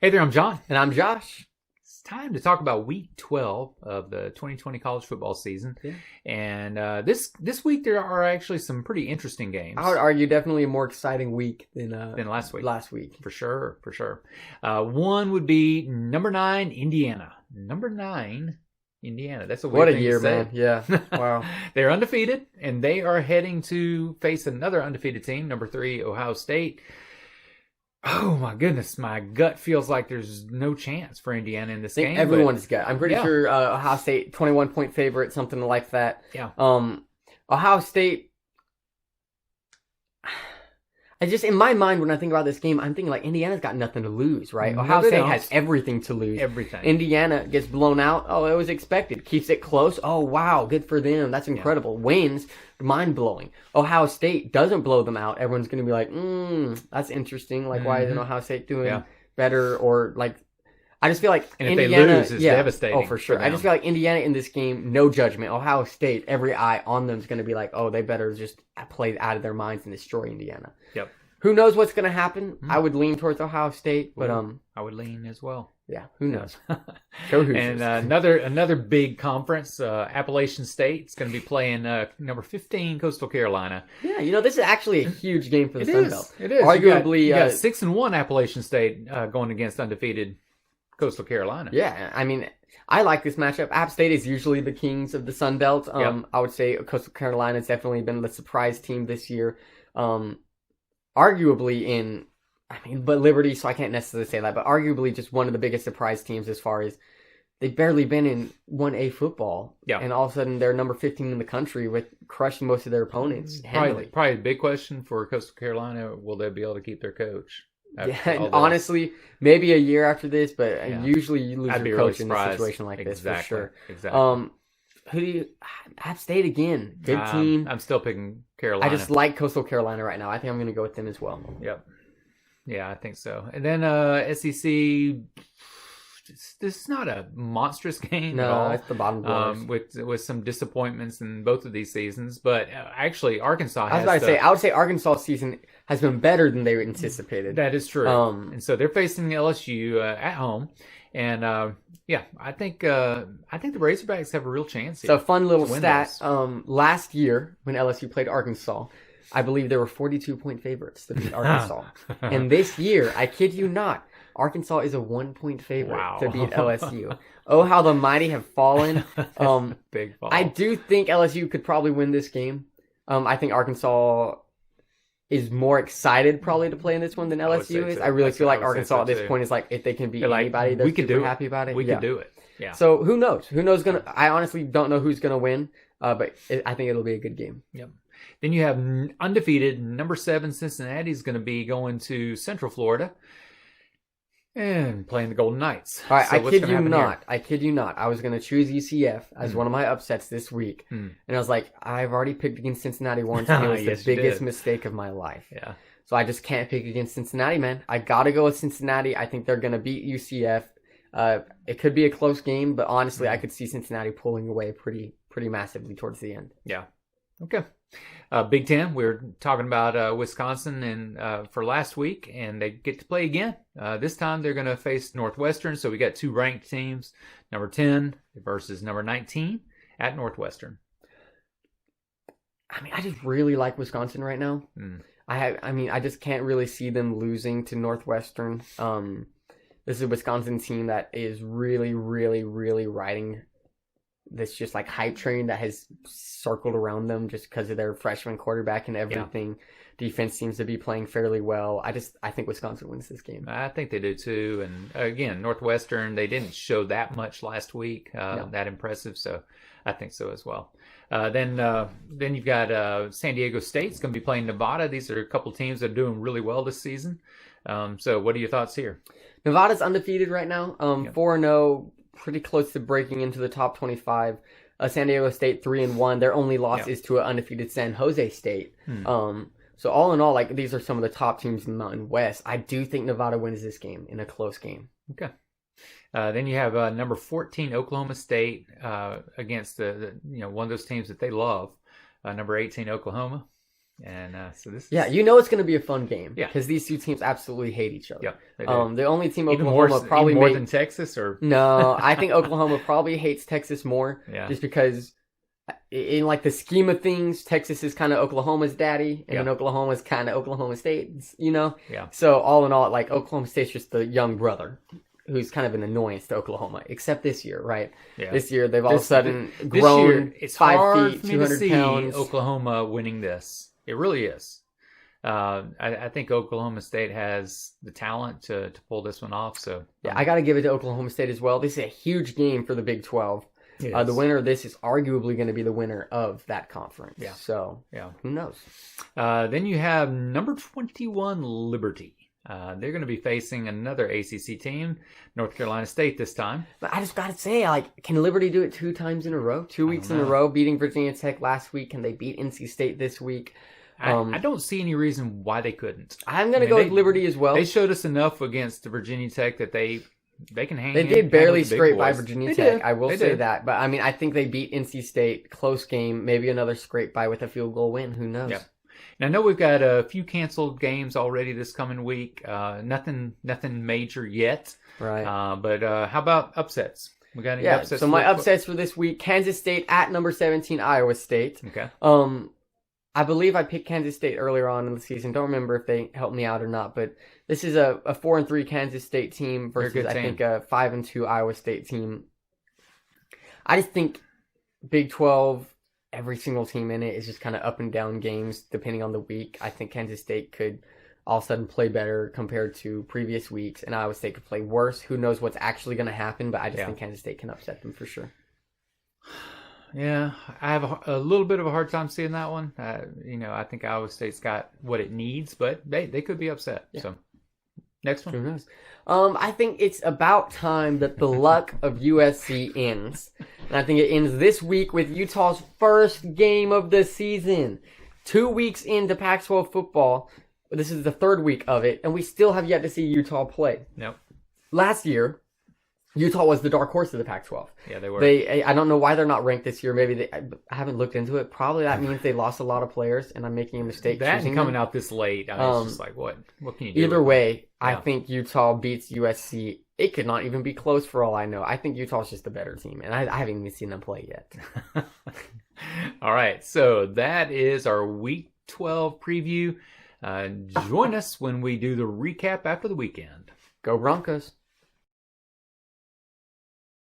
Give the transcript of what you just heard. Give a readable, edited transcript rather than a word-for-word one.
Hey there, I'm John. And I'm Josh. It's time to talk about Week 12 of the 2020 college football season. Yeah. And this week there are actually some pretty interesting games. I would argue definitely a more exciting week than last week. Last week. For sure. One would be number 9, Indiana. Number 9, Indiana. That's a weird What a thing year, to say. man. Yeah. Wow. They're undefeated, and they are heading to face another undefeated team, number 3, Ohio State. Oh my goodness, my gut feels like there's no chance for Indiana in this game. Everyone's gut. I'm pretty sure Ohio State 21-point favorite, something like that. Yeah. Ohio State. I just, in my mind, when I think about this game, I'm thinking like Indiana's got nothing to lose, right? Ohio State has everything to lose. Everything. Indiana gets blown out. Oh, it was expected. Keeps it close. Oh, wow, good for them. That's incredible. Yeah. Wins, mind blowing. Ohio State doesn't blow them out. Everyone's going to be like, that's interesting. Like, why isn't Ohio State doing better? Or like, I just feel like and Indiana, if they lose, it's devastating. Oh, for sure. I just feel like Indiana in this game, no judgment. Ohio State, every eye on them is going to be like, oh, they better just play out of their minds and destroy Indiana. Yep. Who knows what's going to happen? I would lean towards Ohio State, but I would lean as well. Yeah, who knows? Go Hoosiers. And another big conference, Appalachian State. It's going to be playing number 15, Coastal Carolina. Yeah, this is actually a huge game for the Sun Belt. It is. Arguably, you got 6-1 Appalachian State going against undefeated Coastal Carolina. Yeah, I mean, I like this matchup. App State is usually the kings of the Sun Belt. I would say Coastal Carolina has definitely been the surprise team this year. Arguably but Liberty, so I can't necessarily say that, but arguably just one of the biggest surprise teams as far as they've barely been in 1A football. Yeah. And all of a sudden they're number 15 in the country with crushing most of their opponents. Probably the big question for Coastal Carolina, will they be able to keep their coach? Yeah, honestly, maybe a year after this, but usually you lose your coach in a situation like this for sure. Exactly. Who do you... App State again. Good team. I'm still picking Carolina. I just like Coastal Carolina right now. I think I'm going to go with them as well. Yep. Yeah, I think so. And then SEC, this is not a monstrous game at all. No, it's the bottom dwellers. With some disappointments in both of these seasons. But actually, Arkansas has... I would say Arkansas' season has been better than they anticipated. That is true. And so they're facing LSU at home. And I think the Razorbacks have a real chance here. So fun little stat. Last year when LSU played Arkansas, I believe there were 42-point favorites to beat Arkansas. And this year, I kid you not, Arkansas is a 1-point favorite to beat LSU. Oh, how the mighty have fallen. Big fall. I do think LSU could probably win this game. I think Arkansas is more excited probably to play in this one than LSU is. I really feel like Arkansas at this point is like, if they can beat anybody, they're super happy about it. We can do it. Yeah. So who knows? I honestly don't know who's going to win, but I think it'll be a good game. Yep. Then you have undefeated number 7 Cincinnati is going to be going to Central Florida and playing the Golden Knights. All right, so I kid you not. I was going to choose UCF as one of my upsets this week. And I was like, I've already picked against Cincinnati once, and it was the biggest mistake of my life. Yeah. So I just can't pick against Cincinnati, man. I got to go with Cincinnati. I think they're going to beat UCF. It could be a close game, but honestly, I could see Cincinnati pulling away pretty massively towards the end. Yeah. Okay. Big Ten, we were talking about Wisconsin and for last week, and they get to play again. This time they're going to face Northwestern, so we got 2 ranked teams, number 10 versus number 19 at Northwestern. I mean, I just really like Wisconsin right now. I just can't really see them losing to Northwestern. This is a Wisconsin team that is really, really, really riding this just like hype train that has circled around them just because of their freshman quarterback and everything. Yeah. Defense seems to be playing fairly well. I think Wisconsin wins this game. I think they do too. And again, Northwestern, they didn't show that much last week, that impressive. So I think so as well. Then you've got San Diego State's going to be playing Nevada. These are a couple teams that are doing really well this season. So what are your thoughts here? Nevada's undefeated right now, 4-0. Pretty close to breaking into the top 25. San Diego State 3-1. Their only loss is to an undefeated San Jose State. So all in all, like these are some of the top teams in the Mountain West. I do think Nevada wins this game in a close game. Okay. Then you have number 14 Oklahoma State against the one of those teams that they love. Number 18 Oklahoma. And so this is... Yeah, you know it's going to be a fun game. Yeah. Because these two teams absolutely hate each other. Yep, they do. The only team even Oklahoma probably more than Texas, or... No, I think Oklahoma probably hates Texas more. Yeah. Just because in like the scheme of things, Texas is kind of Oklahoma's daddy, and then Oklahoma's kind of Oklahoma State's, you know? Yeah. So all in all, like Oklahoma State's just the young brother who's kind of an annoyance to Oklahoma, except this year, right? Yeah. This year they've all of a sudden this grown year, it's 5 hard feet, for me to 200 see pounds. Oklahoma winning this. It really is. I think Oklahoma State has the talent to pull this one off. So yeah, I got to give it to Oklahoma State as well. This is a huge game for the Big 12. The winner of this is arguably going to be the winner of that conference. Yeah. So who knows? Then you have number 21 Liberty. They're going to be facing another ACC team, North Carolina State this time. But I just got to say, like, can Liberty do it 2 times in a row? 2 weeks in a row, beating Virginia Tech last week. Can they beat NC State this week? I don't see any reason why they couldn't. I'm going to go with Liberty as well. They showed us enough against Virginia Tech that they can hang. They did barely scrape by boys. Virginia Tech. I will say that. But I mean, I think they beat NC State. Close game. Maybe another scrape by with a field goal win. Who knows? Yep. And I know we've got a few canceled games already this coming week. Nothing major yet. Right. But how about upsets? We got any upsets? So my upsets for this week: Kansas State at number 17, Iowa State. Okay. I believe I picked Kansas State earlier on in the season. Don't remember if they helped me out or not, but this is a 4-3 Kansas State team versus I think a 5-2 Iowa State team. I just think Big 12, every single team in it is just kind of up and down games depending on the week. I think Kansas State could all of a sudden play better compared to previous weeks, and Iowa State could play worse. Who knows what's actually going to happen, but I just think Kansas State can upset them for sure. Yeah, I have a little bit of a hard time seeing that one. I think Iowa State's got what it needs, but they could be upset. Yeah. So, next one. Who knows? I think it's about time that the luck of USC ends. And I think it ends this week with Utah's first game of the season. 2 weeks into Pac-12 football. This is the 3rd week of it, and we still have yet to see Utah play. Nope. Last year, Utah was the dark horse of the Pac-12. Yeah, they were. I don't know why they're not ranked this year. Maybe I haven't looked into it. Probably that means they lost a lot of players, and I'm making a mistake. That and coming out this late, I was just like, what can you do? Either way, I think Utah beats USC. It could not even be close for all I know. I think Utah's just a better team, and I haven't even seen them play yet. All right, so that is our Week 12 preview. Join us when we do the recap after the weekend. Go Broncos.